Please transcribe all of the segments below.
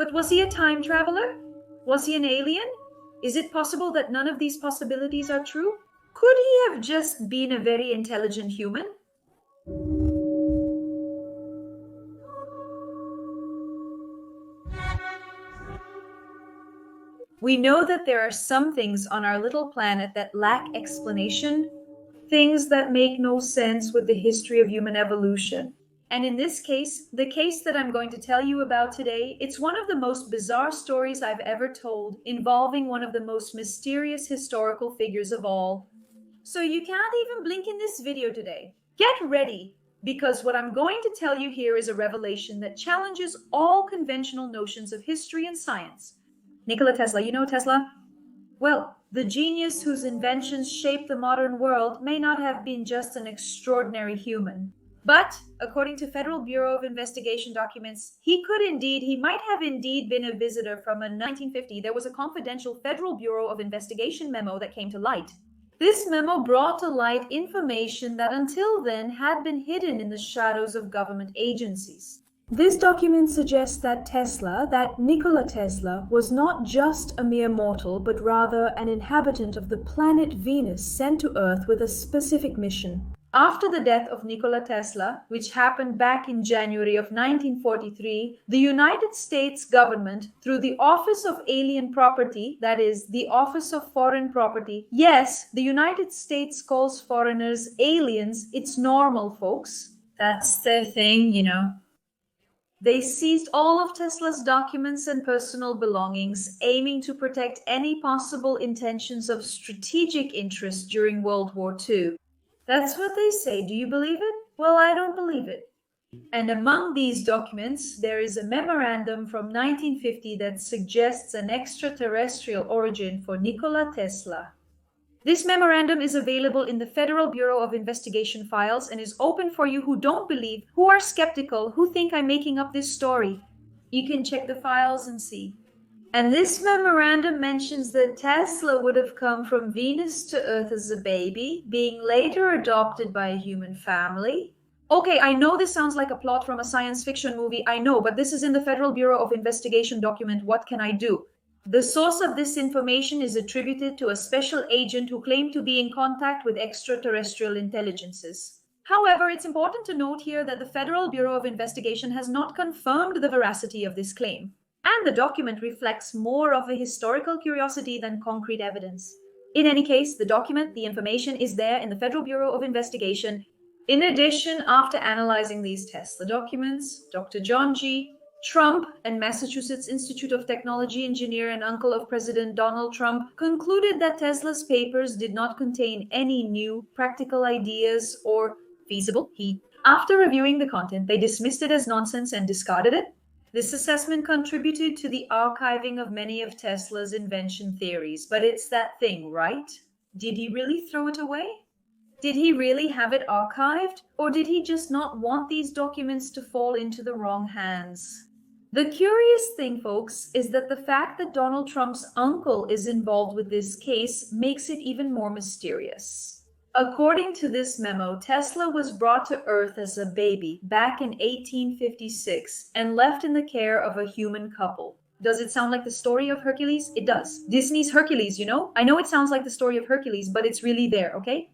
But was he a time traveler? Was he an alien? Is it possible that none of these possibilities are true? Could he have just been a very intelligent human? We know that there are some things on our little planet that lack explanation, things that make no sense with the history of human evolution. And in this case, the case that I'm going to tell you about today, it's one of the most bizarre stories I've ever told, involving one of the most mysterious historical figures of all. So you can't even blink in this video today. Get ready, because what I'm going to tell you here is a revelation that challenges all conventional notions of history and science. Nikola Tesla, you know Tesla? Well, the genius whose inventions shaped the modern world may not have been just an extraordinary human. But, according to Federal Bureau of Investigation documents, he might have indeed been a visitor from a 1950. There was a confidential Federal Bureau of Investigation memo that came to light. This memo brought to light information that until then had been hidden in the shadows of government agencies. This document suggests that Nikola Tesla, was not just a mere mortal, but rather an inhabitant of the planet Venus sent to Earth with a specific mission. After the death of Nikola Tesla, which happened back in January of 1943, the United States government, through the Office of Alien Property, that is, the Office of Foreign Property, yes, the United States calls foreigners aliens, it's normal, folks. That's their thing, you know. They seized all of Tesla's documents and personal belongings, aiming to protect any possible intentions of strategic interest during World War II. That's what they say. Do you believe it? Well, I don't believe it. And among these documents, there is a memorandum from 1950 that suggests an extraterrestrial origin for Nikola Tesla. This memorandum is available in the Federal Bureau of Investigation files and is open for you who don't believe, who are skeptical, who think I'm making up this story. You can check the files and see. And this memorandum mentions that Tesla would have come from Venus to Earth as a baby, being later adopted by a human family. Okay, I know this sounds like a plot from a science fiction movie, I know, but this is in the Federal Bureau of Investigation document. What can I do? The source of this information is attributed to a special agent who claimed to be in contact with extraterrestrial intelligences. However, it's important to note here that the Federal Bureau of Investigation has not confirmed the veracity of this claim, and the document reflects more of a historical curiosity than concrete evidence. In any case, the information is there in the Federal Bureau of Investigation. In addition, after analyzing these Tesla documents, Dr. John G. Trump, and Massachusetts Institute of Technology engineer and uncle of President Donald Trump, concluded that Tesla's papers did not contain any new practical ideas or feasible. After reviewing the content, they dismissed it as nonsense and discarded it. This assessment contributed to the archiving of many of Tesla's invention theories, but it's that thing, right? Did he really throw it away? Did he really have it archived? Or did he just not want these documents to fall into the wrong hands? The curious thing, folks, is that the fact that Donald Trump's uncle is involved with this case makes it even more mysterious. According to this memo, Tesla was brought to Earth as a baby back in 1856 and left in the care of a human couple. Does it sound like the story of Hercules? It does. Disney's Hercules, you know? I know it sounds like the story of Hercules, but it's really there, okay?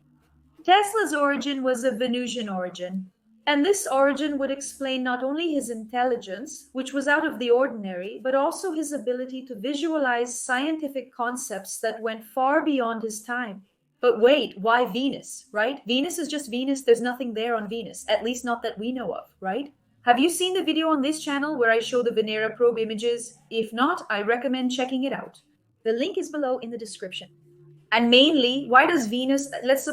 Tesla's origin was a Venusian origin. And this origin would explain not only his intelligence, which was out of the ordinary, but also his ability to visualize scientific concepts that went far beyond his time. But wait, why Venus, right? Venus is just Venus. There's nothing there on Venus, at least not that we know of, right? Have you seen the video on this channel where I show the Venera probe images? If not, I recommend checking it out. The link is below in the description. And mainly, why does Venus, let's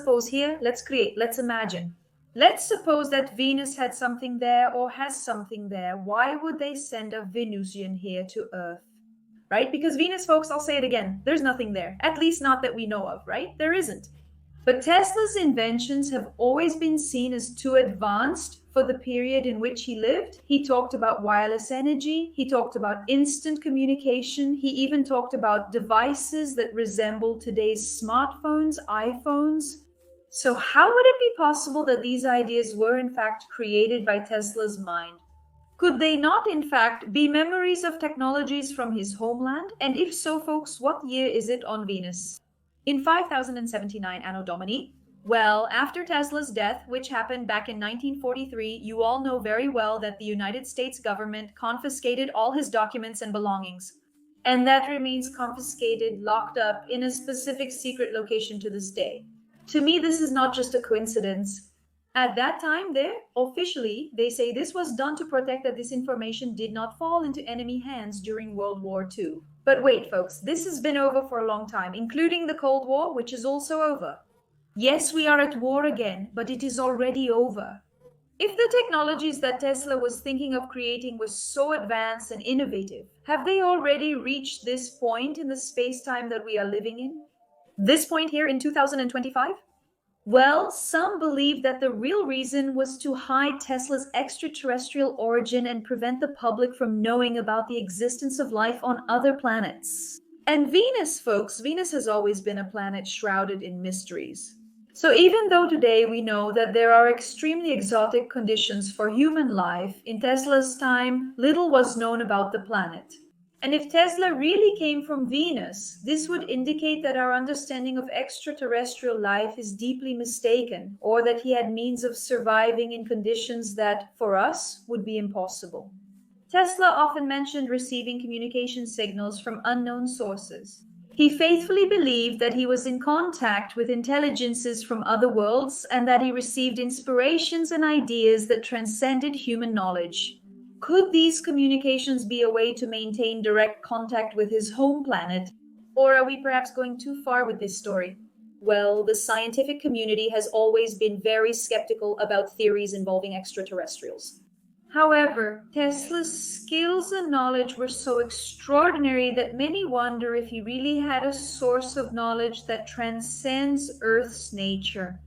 imagine. Let's suppose that Venus had something there or has something there. Why would they send a Venusian here to Earth? Right? Because Venus, folks, I'll say it again, there's nothing there. At least not that we know of, right? There isn't. But Tesla's inventions have always been seen as too advanced for the period in which he lived. He talked about wireless energy. He talked about instant communication. He even talked about devices that resemble today's smartphones, iPhones. So how would it be possible that these ideas were in fact created by Tesla's mind? Could they not, in fact, be memories of technologies from his homeland? And if so, folks, what year is it on Venus? In 5079 Anno Domini, well, after Tesla's death, which happened back in 1943, you all know very well that the United States government confiscated all his documents and belongings. And that remains confiscated, locked up in a specific secret location to this day. To me, this is not just a coincidence. At that time, officially, they say this was done to protect that this information did not fall into enemy hands during World War II. But wait, folks, this has been over for a long time, including the Cold War, which is also over. Yes, we are at war again, but it is already over. If the technologies that Tesla was thinking of creating were so advanced and innovative, have they already reached this point in the space-time that we are living in? This point here in 2025? Well, some believe that the real reason was to hide Tesla's extraterrestrial origin and prevent the public from knowing about the existence of life on other planets. And Venus, folks, Venus has always been a planet shrouded in mysteries. So even though today we know that there are extremely exotic conditions for human life, in Tesla's time, little was known about the planet. And if Tesla really came from Venus, this would indicate that our understanding of extraterrestrial life is deeply mistaken, or that he had means of surviving in conditions that, for us, would be impossible. Tesla often mentioned receiving communication signals from unknown sources. He faithfully believed that he was in contact with intelligences from other worlds and that he received inspirations and ideas that transcended human knowledge. Could these communications be a way to maintain direct contact with his home planet? Or are we perhaps going too far with this story? Well, the scientific community has always been very skeptical about theories involving extraterrestrials. However, Tesla's skills and knowledge were so extraordinary that many wonder if he really had a source of knowledge that transcends Earth's nature.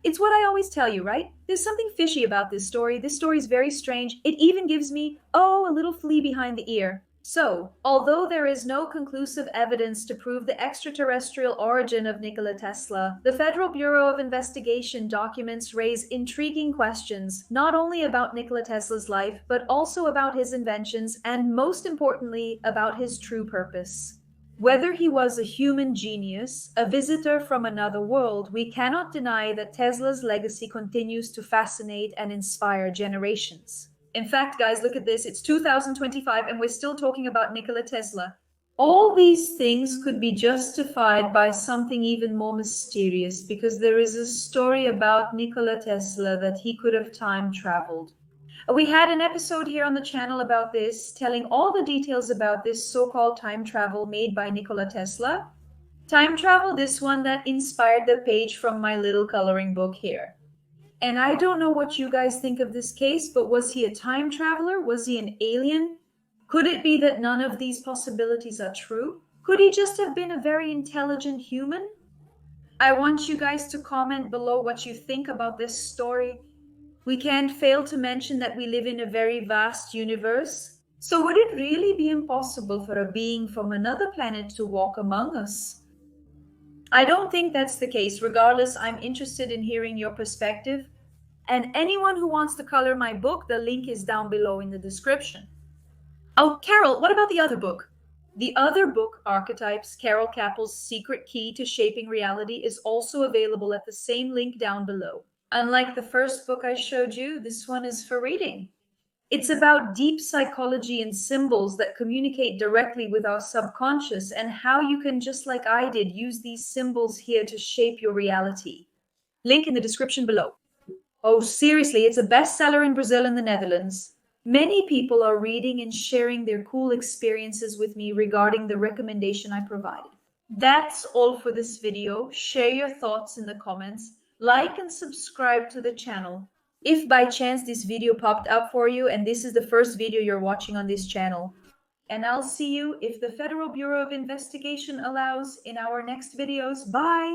It's what I always tell you, right? There's something fishy about this story. This story is very strange. It even gives me, a little flea behind the ear. So, although there is no conclusive evidence to prove the extraterrestrial origin of Nikola Tesla, the Federal Bureau of Investigation documents raise intriguing questions, not only about Nikola Tesla's life, but also about his inventions and, most importantly, about his true purpose. Whether he was a human genius, a visitor from another world, we cannot deny that Tesla's legacy continues to fascinate and inspire generations. In fact, guys, look at this. It's 2025 and we're still talking about Nikola Tesla. All these things could be justified by something even more mysterious, because there is a story about Nikola Tesla that he could have time traveled. We had an episode here on the channel about this, telling all the details about this so-called time travel made by Nikola Tesla. Time travel, this one that inspired the page from my little coloring book here. And I don't know what you guys think of this case, but was he a time traveler? Was he an alien? Could it be that none of these possibilities are true? Could he just have been a very intelligent human? I want you guys to comment below what you think about this story. We can't fail to mention that we live in a very vast universe. So would it really be impossible for a being from another planet to walk among us? I don't think that's the case. Regardless, I'm interested in hearing your perspective. And anyone who wants to color my book, the link is down below in the description. Oh, Carol, what about the other book? The other book, Archetypes, Carol Kappel's Secret Key to Shaping Reality, is also available at the same link down below. Unlike the first book I showed you, this one is for reading. It's about deep psychology and symbols that communicate directly with our subconscious, and how you can, just like I did, use these symbols here to shape your reality. Link in the description below. Oh, seriously, it's a bestseller in Brazil and the Netherlands. Many people are reading and sharing their cool experiences with me regarding the recommendation I provided. That's all for this video. Share your thoughts in the comments. Like and subscribe to the channel. If by chance this video popped up for you and this is the first video you're watching on this channel. And I'll see you, if the Federal Bureau of Investigation allows, in our next videos. Bye!